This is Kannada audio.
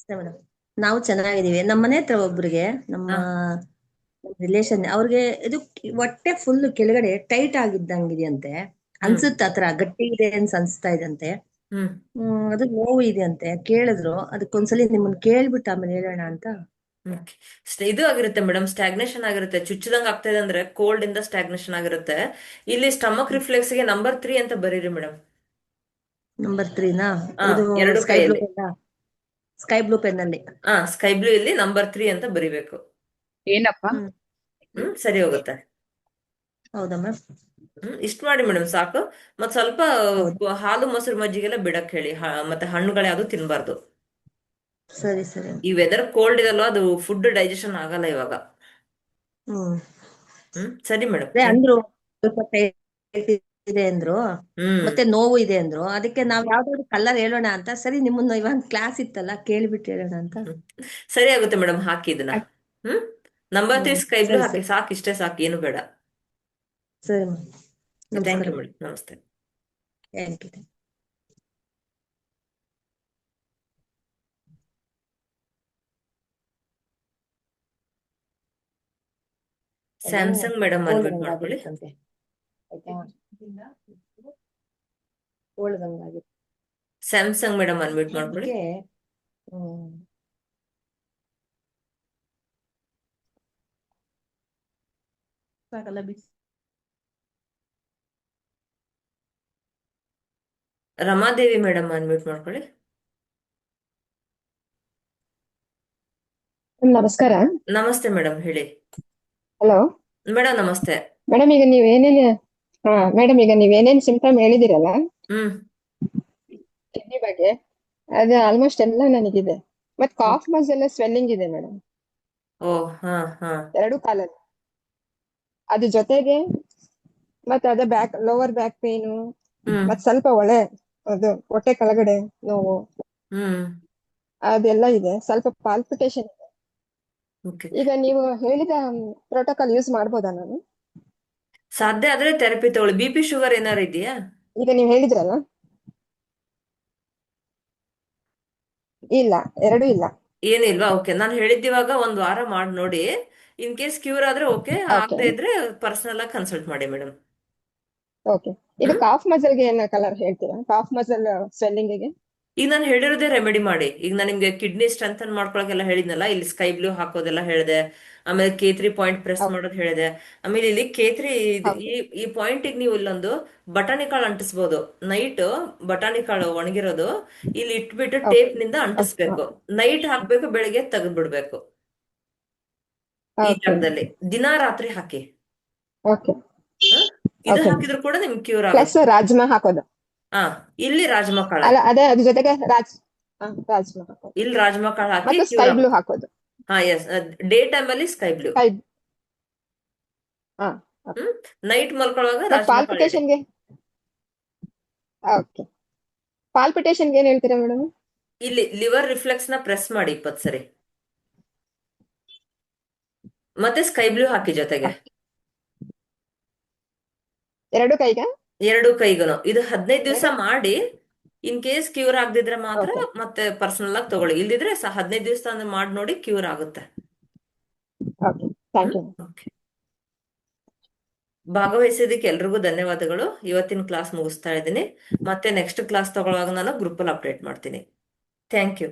ಮೇಡಮ್ ನಾವು ಚೆನ್ನಾಗಿದೀವಿ. ನಮ್ಮ ಮನೆ ಹತ್ರ ಒಬ್ರಿಗೆ, ನಮ್ಮ ಹಾ. ರಿಲೇಷನ್ ಅವ್ರಿಗೆ ಇದು ಹೊಟ್ಟೆ ಫುಲ್ ಕೆಳಗಡೆ ಟೈಟ್ ಆಗಿದ್ದಂಗಿದೆಯಂತೆ. ಹ್ಮ್ ಅನ್ಸುತ್ತೆ ಆತರ ಗಟ್ಟಿ ಇದೆ ಅಂತ ಅನ್ಸ್ತಾ ಇದೆಯಂತೆ. ಹ್ಮ್ ಅದು ನೋವು ಇದೆ ಅಂತೆ. ಕೇಳಿದ್ರು, ಅದಕ್ಕೊಂದ್ಸಲಿ ನಿಮ್ಮನ್ನ ಕೇಳ್ಬಿಟ್ಟು ಆಮೇಲೆ ಹೇಳೋಣ ಅಂತ. ಹ್ಮ್ ಇದು ಆಗಿರುತ್ತೆ ಮೇಡಮ್, ಸ್ಟಾಗ್ನೇಷನ್ ಆಗಿರುತ್ತೆ, ಚುಚ್ಚದಂಗ್ ಆಗ್ತಾ ಇದೆ ಅಂದ್ರೆ ಕೋಲ್ಡ್ ಇಂದ ಸ್ಟಾಗ್ನೇಷನ್ ಆಗಿರುತ್ತೆ. ಇಲ್ಲಿ ಸ್ಟಮಕ್ ರಿಫ್ಲೆಕ್ಸ್ ಗೆ ನಂಬರ್ 3 ಅಂತ ಬರೀರಿ ಮೇಡಮ್. ನಂಬರ್ 3ನಾ? ಹಾ, ಇದು ಎರಡು ಸ್ಕೈ ಬ್ಲೂ ಕೈಯಲ್ಲಿ. ಪೆನ್, ಸ್ಕೈ ಬ್ಲೂ ಪೆನ್ ಅಲ್ಲಿ. ಹಾ, ಸ್ಕೈ ಬ್ಲೂ ಇಲ್ಲಿ ನಂಬರ್ 3 ಅಂತ ಬರಿಬೇಕು. ಏನಪ್ಪಾ? ಹ್ಮ್. ಸರಿ ಹೋಗುತ್ತೆ. ಹೌದಾ ಮ್ಯಾಮ್? ಇಷ್ಟ ಮಾಡಿ ಮೇಡಮ್ ಸಾಕು. ಮತ್ ಸ್ವಲ್ಪ ಹೌದು. ಹಾಲು ಮೊಸರು ಮಜ್ಜಿಗೆಲ್ಲ ಬಿಡಕ್ ಹೇಳಿ. ಮತ್ತೆ ಹಣ್ಣುಗಳು ಯಾವ್ದು ತಿನ್ಬಾರ್ದು. ಸರಿ ಸರಿ. ಈ ವೆದರ್ ಕೋಲ್ಡ್ ಇದಲ್ವಾ, ಅದು ಫುಡ್ ಡೈಜೆಷನ್ ಆಗಲ್ಲ ಇವಾಗ. ಹ್ಮ್. ಸರಿ ಮೇಡಮ್, ಅದೇ ಥ್ಯಾಂಕ್ ಅಂದ್ರು ಯು. ಸ್ವಲ್ಪ ಟೈಟ್ ಇದೆ ಅಂದ್ರು, ಹ್ಮ್ ಮತ್ತೆ ನೋವು ಇದೆ ಅಂದ್ರು. ಅದಕ್ಕೆ ನಾವ್ ಯಾವ್ದಾದ್ರು ಕಲರ್ ಹೇಳೋಣ ಅಂತ. ಸರಿ, ನಿಮ್ಮನ್ನ ಇವಾಗ ಕ್ಲಾಸ್ ಇತ್ತಲ್ಲ, ಕೇಳ್ಬಿಟ್ಟು ಹೇಳೋಣ ಅಂತ. ಹ್ಮ್. ಸರಿ ಆಗುತ್ತೆ ಮೇಡಮ್, ಹಾಕಿ ಇದನ್ನ. ಹ್ಮ್ ನಂಬರ್ 3 ಸ್ಕೈ ಬ್ಲೂ ಸರಿ ಹಾಕಿ ಸರಿ. ಸಾಕು, ಇಷ್ಟೇ ಸಾಕು, ಏನು ಬೇಡ. ಸರಿ ಮ್ಯಾಮ್. ಥ್ಯಾಂಕ್ ನಮಸ್ಕಾರ. ಯು ಮೇಡಮ್, ನಮಸ್ತೆ. Thank you. ಅದು ಸ್ಯಾಮ್ಸಂಗ್ ಮೇಡಮ್ ಕೋಲ್ಡ್ ಅನ್ಮ್ಯೂಟ್ ಮಾಡ್ಕೊಳ್ಳಿ. ಗಂಗಾಗಿರುತ್ತಂತೆ. ಆಯ್ತಾ? ಕೋಲ್ಡ್ ಗಂಗಾಗಿರುತ್ತೆ. ಸ್ಯಾಮ್ಸಂಗ್ ಮೇಡಮ್ ಅನ್ಮ್ಯೂಟ್ ಮಾಡ್ಕೊಳ್ಳಿ. ಅದಕ್ಕೆ ಹ್ಮ್ ಸಾಕಲ್ಲ ಬಿಸಿ. ರಮಾದೇವಿ ಮೇಡಮ್ ಅನ್ಮ್ಯೂಟ್ ಮಾಡ್ಕೊಳ್ಳಿ. ನಮಸ್ಕಾರ. ನಮಸ್ತೆ ಮೇಡಮ್, ಹೇಳಿ. ಹಲೋ ಮೇಡಮ್ ನಮಸ್ತೆ. ಮೇಡಮ್, ಈಗ ನೀವೇನೇನ್ ಸಿಂಪ್ಟಮ್ ಹೇಳಿದಿರಲ್ಲ ಹ್ಮ್ ಕಿಡ್ನಿ ಬಗ್ಗೆ, ಅದು ಆಲ್ಮೋಸ್ಟ್ ಎಲ್ಲ ನನಗಿದೆ. ಮತ್ ಕಾಫ್ ಮಸಲ್ ಸ್ವೆಲ್ಲಿಂಗ್ ಇದೆ ಮೇಡಮ್, ಓ, ಹಾ ಹಾ. ಎರಡು ಕಾಲಲ್ಲಿ. ಅದ್ರ ಜೊತೆಗೆ ಮತ್ತೆ ಅದೇ ಲೋವರ್ ಬ್ಯಾಕ್ ಪೇನು, ಹ್ಮ್ ಮತ್ ಸ್ವಲ್ಪ ಅದು ಹೊಟ್ಟೆ ಕೆಳಗಡೆ ನೋವು, ಹ್ಮ್ ಅದೆಲ್ಲ ಇದೆ. ಸ್ವಲ್ಪ ಪಾಲ್ಪಿಟೇಷನ್ ಇದೆ. ಓಕೆ. ಈಗ ನೀವು ಹೇಳಿದ ಪ್ರೋಟೋಕಾಲ್ ಯೂಸ್ ಮಾಡ್ಬೋದಾ ನಾನು? ಸಾಧ್ಯ ಆದ್ರೆ ಥೆರಪಿ ತಗೊಳ್ಳಿ. BP ಶುಗರ್ ಏನಾರು ಇದೆಯಾ? ಈಗ ನೀವು ಹೇಳಿದ್ರಲ್ಲ, ಇಲ್ಲ, ಎರಡೂ ಇಲ್ಲ. ಏನಿಲ್ವಾ? ಓಕೆ, ನಾನು ಹೇಳಿದ್ದಿವಾಗ ಒಂದ್ ವಾರ ಮಾಡಿ ನೋಡಿ. ಇನ್ ಕೇಸ್ ಕ್ಯೂರ್ ಆದ್ರೆ ಓಕೆ, ಓಕೆ ಆಗದೆ ಇದ್ರೆ ಪರ್ಸನಲ್ ಆಗಿ ಕನ್ಸಲ್ಟ್ ಮಾಡಿ ಮೇಡಮ್. ಓಕೆ. ಇದು ಕಾಫ್ ಮಸಲ್ಗೆ ಏನ ಕಲರ್ ಹೇಳ್ತೀರಾ? ಕಾಫ್ ಮಸಲ್ ಸ್ವೆಲ್ಲಿಂಗಿಗೆ? ಈಗ ನಾನು ಹೇಳಿರೋದೇ ರೆಮಿಡಿ ಮಾಡಿ. ಈಗ ನಾನು ನಿಮ್ಗೆ ಕಿಡ್ನಿ ಸ್ಟ್ರೆಂಥನ್ ಮಾಡ್ಕೊಳಕ್ಕೆಲ್ಲ ಹೇಳಿದ್ನಲ್ಲ, ಇಲ್ಲಿ ಸ್ಕೈ ಬ್ಲೂ ಹಾಕೋದೆಲ್ಲ ಹೇಳಿದೆ. ಆಮೇಲೆ K3 ಪಾಯಿಂಟ್ ಪ್ರೆಸ್ ಮಾಡೋದು ಹೇಳಿದೆ. ಆಮೇಲೆ ಇಲ್ಲಿ K3 ಓಕೆ ಈ ಪಾಯಿಂಟಿಗೆ ನೀವು ಇಲ್ಲೊಂದು ಬಟಾಣಿ ಕಾಳು ಅಂಟಿಸ್ಬೋದು. ನೈಟ್ ಬಟಾಣಿ ಕಾಳು ಒಣಗಿರೋದು ಇಲ್ಲಿ ಇಟ್ಬಿಟ್ಟು ಓಕೆ ಟೇಪ್ ನಿಂದ ಓಕೆ ಅಂಟಿಸ್ಬೇಕು. ನೈಟ್ ಹಾಕ್ಬೇಕು, ಬೆಳಿಗ್ಗೆ ತೆಗೆದು ಬಿಡ್ಬೇಕು. ಈ ಓಕೆ ಜಾಗದಲ್ಲಿ ದಿನಾ ರಾತ್ರಿ ಹಾಕಿ. ಓಕೆ ಹ? ಇದು ಓಕೆ ಹಾಕಿದ್ರು ಕೂಡ ನಿಮ್ಗೆ ಕ್ಯೂರ್ ಪ್ಲಸ್ ಆಗುತ್ತೆ. ರಾಜ್ಮಾ ಹಾಕೋದು? ಹಾ, ಇಲ್ಲಿ ರಾಜ್ಮಾ ಕಾಳು ಅಲ್ಲ, ಹಾಕಿ. ಅದೇ ಅದ್ರ ಜೊತೆಗೆ ರಾಜ್ಮಾ ಹಾಕೋದು ಇಲ್ಲಿ ರಾಜ್ಮಾ ಕಾಳು ಹಾಕಿ ಮತ್ತು ಸ್ಕೈ ಕ್ಯೂರ್ ಬ್ಲೂ ಆಗುತ್ತೆ. ಹಾಕೋದು? ಹಾ, ಎಸ್. ಡೇ ಟೈಮ್ ಅಲ್ಲಿ ಸ್ಕೈ ಬ್ಲೂ. ಸ್ಕೈ ಹಾ ಓಕೆ. ಹ್ಮ್ ನೈಟ್ ಮಲ್ಕೊಳ್ಳುವಾಗ ಮತ್ ರಾಜ್ಮಾ ಕಾಳು ಇಡಿ. ಪಾಲ್ಪಿಟೇಷನ್ಗೆ? ಓಕೆ. ಪಾಲ್ಪಿಟೇಷನ್ಗೆ ಏನ್ ಹೇಳ್ತೀರಾ ಮೇಡಮ್? ಇಲ್ಲಿ ಲಿವರ್ ರಿಫ್ಲೆಕ್ಸ್ ನ ಪ್ರೆಸ್ ಮಾಡಿ 20 ಸರಿ. ಮತ್ತೆ ಸ್ಕೈ ಬ್ಲೂ ಹಾಕಿ ಜೊತೆಗೆ. ಎರಡು ಕೈಗ? ಎರಡು ಕೈಗನು. ಇದು 15 ದಿವಸ ಮಾಡಿ. ಇನ್ ಕೇಸ್ ಕ್ಯೂರ್ ಆಗದಿದ್ರೆ ಮಾತ್ರ ಓಕೆ ಮತ್ತೆ ಪರ್ಸನಲ್ ಆಗಿ ತಗೊಳ್ಳಿ. ಇಲ್ದಿದ್ರೆ 15 ದಿವಸ ಮಾಡಿ ನೋಡಿ, ಕ್ಯೂರ್ ಆಗುತ್ತೆ. Okay, thank you. ಓಕೆ. ಭಾಗವಹಿಸಿದ್ದಕ್ಕೆ ಎಲ್ರಿಗೂ ಧನ್ಯವಾದಗಳು. ಇವತ್ತಿನ ಕ್ಲಾಸ್ ಮುಗಿಸ್ತಾ ಇದ್ದೀನಿ. ಮತ್ತೆ ನೆಕ್ಸ್ಟ್ ಕ್ಲಾಸ್ ತಗೊಳ್ಳುವಾಗ ನಾನು ಗ್ರೂಪ್ ಅಲ್ಲಿ ಅಪ್ಡೇಟ್ ಮಾಡ್ತೀನಿ. Thank you.